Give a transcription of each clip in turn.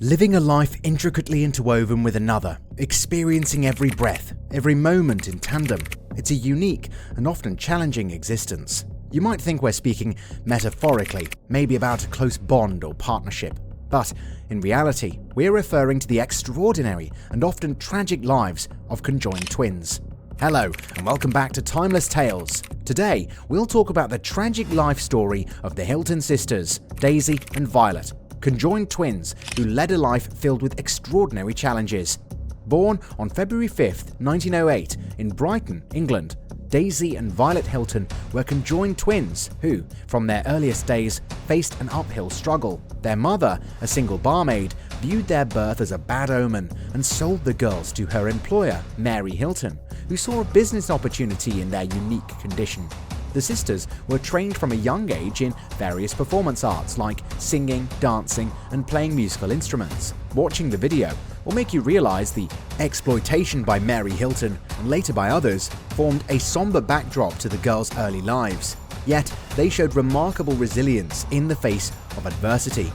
Living a life intricately interwoven with another, experiencing every breath, every moment in tandem, it's a unique and often challenging existence. You might think we're speaking metaphorically, maybe about a close bond or partnership. But in reality, we're referring to the extraordinary and often tragic lives of conjoined twins. Hello, and welcome back to Timeless Tales. Today, we'll talk about the tragic life story of the Hilton sisters, Daisy and Violet, conjoined twins who led a life filled with extraordinary challenges. Born on February 5th, 1908 in Brighton, England, Daisy and Violet Hilton were conjoined twins who, from their earliest days, faced an uphill struggle. Their mother, a single barmaid, viewed their birth as a bad omen and sold the girls to her employer, Mary Hilton, who saw a business opportunity in their unique condition. The sisters were trained from a young age in various performance arts like singing, dancing, and playing musical instruments. Watching the video will make you realize the exploitation by Mary Hilton and later by others formed a somber backdrop to the girls' early lives. Yet, they showed remarkable resilience in the face of adversity.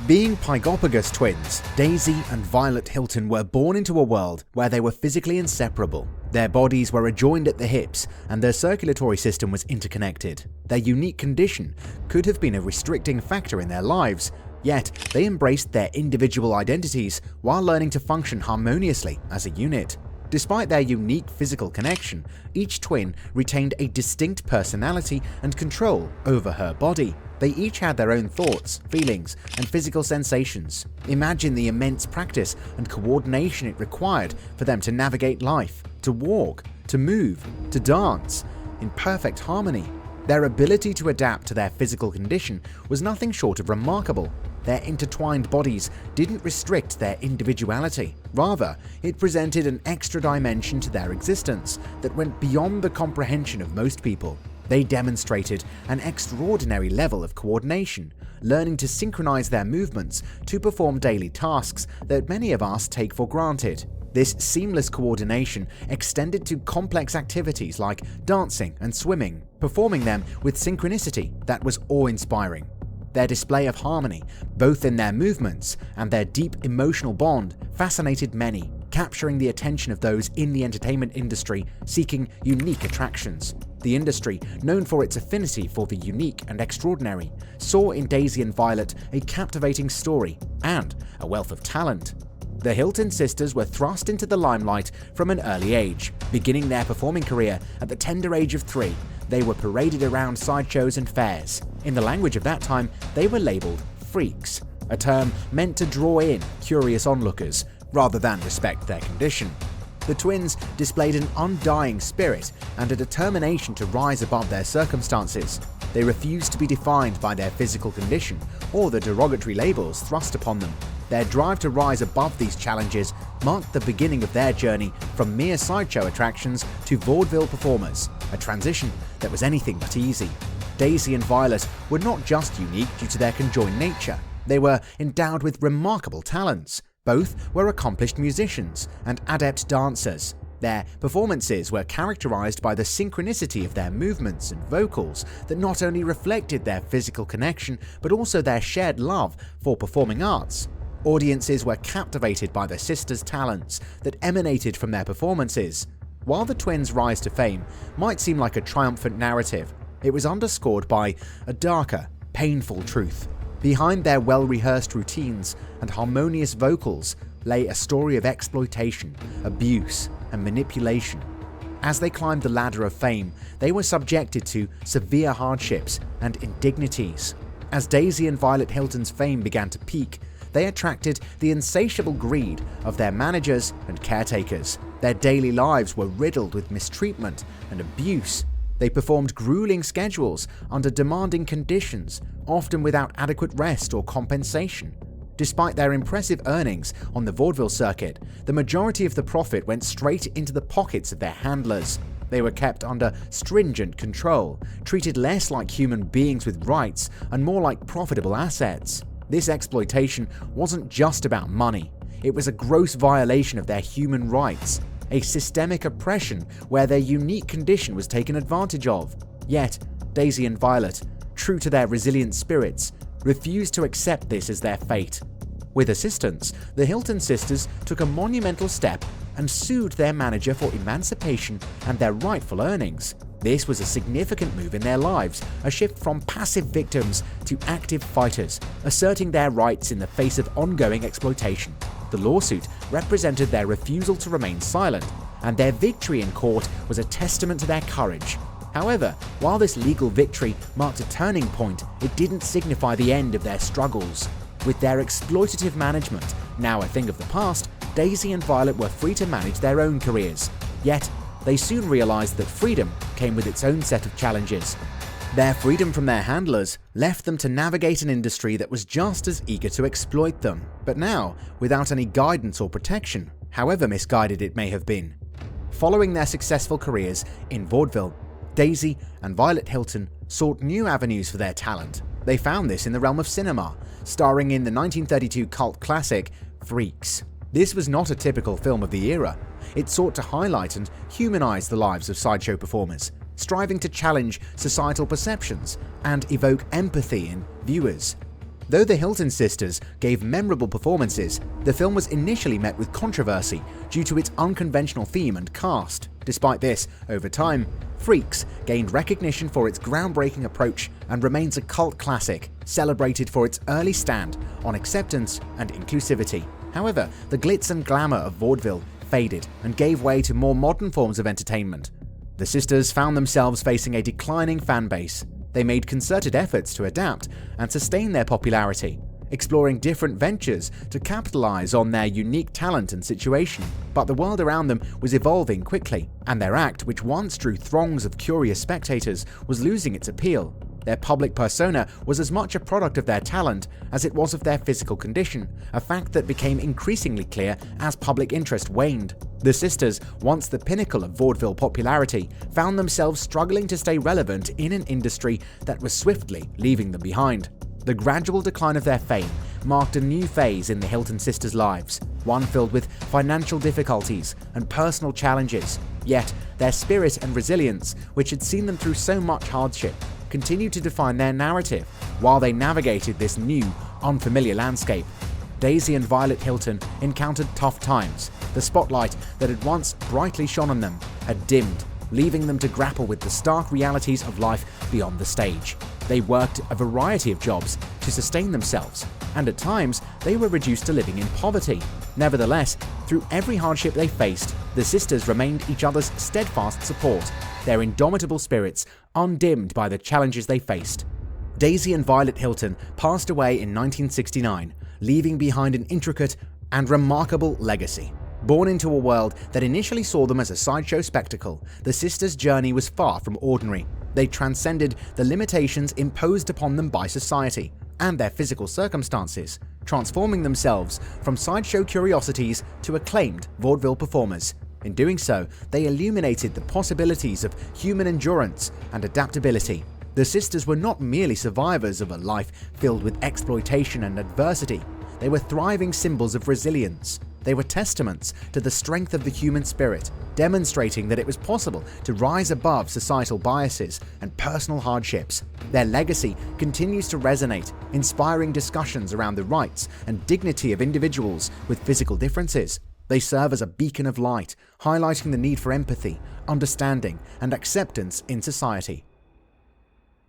Being pygopagous twins, Daisy and Violet Hilton were born into a world where they were physically inseparable. Their bodies were adjoined at the hips and their circulatory system was interconnected. Their unique condition could have been a restricting factor in their lives, yet they embraced their individual identities while learning to function harmoniously as a unit. Despite their unique physical connection, each twin retained a distinct personality and control over her body. They each had their own thoughts, feelings, and physical sensations. Imagine the immense practice and coordination it required for them to navigate life, to walk, to move, to dance, in perfect harmony. Their ability to adapt to their physical condition was nothing short of remarkable. Their intertwined bodies didn't restrict their individuality. Rather, it presented an extra dimension to their existence that went beyond the comprehension of most people. They demonstrated an extraordinary level of coordination, learning to synchronize their movements to perform daily tasks that many of us take for granted. This seamless coordination extended to complex activities like dancing and swimming, performing them with synchronicity that was awe-inspiring. Their display of harmony, both in their movements and their deep emotional bond, fascinated many, capturing the attention of those in the entertainment industry seeking unique attractions. The industry, known for its affinity for the unique and extraordinary, saw in Daisy and Violet a captivating story and a wealth of talent. The Hilton sisters were thrust into the limelight from an early age. Beginning their performing career at the tender age of 3, they were paraded around sideshows and fairs. In the language of that time, they were labeled freaks, a term meant to draw in curious onlookers rather than respect their condition. The twins displayed an undying spirit and a determination to rise above their circumstances. They refused to be defined by their physical condition or the derogatory labels thrust upon them. Their drive to rise above these challenges marked the beginning of their journey from mere sideshow attractions to vaudeville performers, a transition that was anything but easy. Daisy and Violet were not just unique due to their conjoined nature, they were endowed with remarkable talents. Both were accomplished musicians and adept dancers. Their performances were characterized by the synchronicity of their movements and vocals that not only reflected their physical connection but also their shared love for performing arts. Audiences were captivated by the sisters' talents that emanated from their performances. While the twins' rise to fame might seem like a triumphant narrative, it was underscored by a darker, painful truth. Behind their well-rehearsed routines and harmonious vocals lay a story of exploitation, abuse, and manipulation. As they climbed the ladder of fame, they were subjected to severe hardships and indignities. As Daisy and Violet Hilton's fame began to peak, they attracted the insatiable greed of their managers and caretakers. Their daily lives were riddled with mistreatment and abuse. They performed grueling schedules under demanding conditions, often without adequate rest or compensation. Despite their impressive earnings on the vaudeville circuit, the majority of the profit went straight into the pockets of their handlers. They were kept under stringent control, treated less like human beings with rights and more like profitable assets. This exploitation wasn't just about money, it was a gross violation of their human rights, a systemic oppression where their unique condition was taken advantage of. Yet, Daisy and Violet, true to their resilient spirits, refused to accept this as their fate. With assistance, the Hilton sisters took a monumental step and sued their manager for emancipation and their rightful earnings. This was a significant move in their lives, a shift from passive victims to active fighters, asserting their rights in the face of ongoing exploitation. The lawsuit represented their refusal to remain silent, and their victory in court was a testament to their courage. However, while this legal victory marked a turning point, it didn't signify the end of their struggles. With their exploitative management now a thing of the past, Daisy and Violet were free to manage their own careers. Yet, they soon realized that freedom came with its own set of challenges. Their freedom from their handlers left them to navigate an industry that was just as eager to exploit them, but now without any guidance or protection, however misguided it may have been. Following their successful careers in vaudeville, Daisy and Violet Hilton sought new avenues for their talent. They found this in the realm of cinema, starring in the 1932 cult classic Freaks. This was not a typical film of the era. It sought to highlight and humanize the lives of sideshow performers, striving to challenge societal perceptions and evoke empathy in viewers. Though the Hilton sisters gave memorable performances, the film was initially met with controversy due to its unconventional theme and cast. Despite this, over time, Freaks gained recognition for its groundbreaking approach and remains a cult classic, celebrated for its early stand on acceptance and inclusivity. However, the glitz and glamour of vaudeville faded and gave way to more modern forms of entertainment. The sisters found themselves facing a declining fan base. They made concerted efforts to adapt and sustain their popularity, exploring different ventures to capitalize on their unique talent and situation. But the world around them was evolving quickly, and their act, which once drew throngs of curious spectators, was losing its appeal. Their public persona was as much a product of their talent as it was of their physical condition, a fact that became increasingly clear as public interest waned. The sisters, once the pinnacle of vaudeville popularity, found themselves struggling to stay relevant in an industry that was swiftly leaving them behind. The gradual decline of their fame marked a new phase in the Hilton sisters' lives, one filled with financial difficulties and personal challenges. Yet, their spirit and resilience, which had seen them through so much hardship, continued to define their narrative while they navigated this new, unfamiliar landscape. Daisy and Violet Hilton encountered tough times. The spotlight that had once brightly shone on them had dimmed, leaving them to grapple with the stark realities of life beyond the stage. They worked a variety of jobs to sustain themselves, and at times they were reduced to living in poverty. Nevertheless, through every hardship they faced, the sisters remained each other's steadfast support, their indomitable spirits undimmed by the challenges they faced. Daisy and Violet Hilton passed away in 1969, leaving behind an intricate and remarkable legacy. Born into a world that initially saw them as a sideshow spectacle, the sisters' journey was far from ordinary. They transcended the limitations imposed upon them by society and their physical circumstances, transforming themselves from sideshow curiosities to acclaimed vaudeville performers. In doing so, they illuminated the possibilities of human endurance and adaptability. The sisters were not merely survivors of a life filled with exploitation and adversity. They were thriving symbols of resilience. They were testaments to the strength of the human spirit, demonstrating that it was possible to rise above societal biases and personal hardships. Their legacy continues to resonate, inspiring discussions around the rights and dignity of individuals with physical differences. They serve as a beacon of light, highlighting the need for empathy, understanding, and acceptance in society.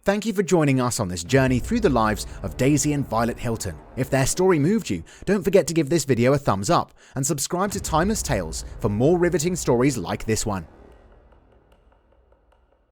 Thank you for joining us on this journey through the lives of Daisy and Violet Hilton. If their story moved you, don't forget to give this video a thumbs up and subscribe to Timeless Tales for more riveting stories like this one.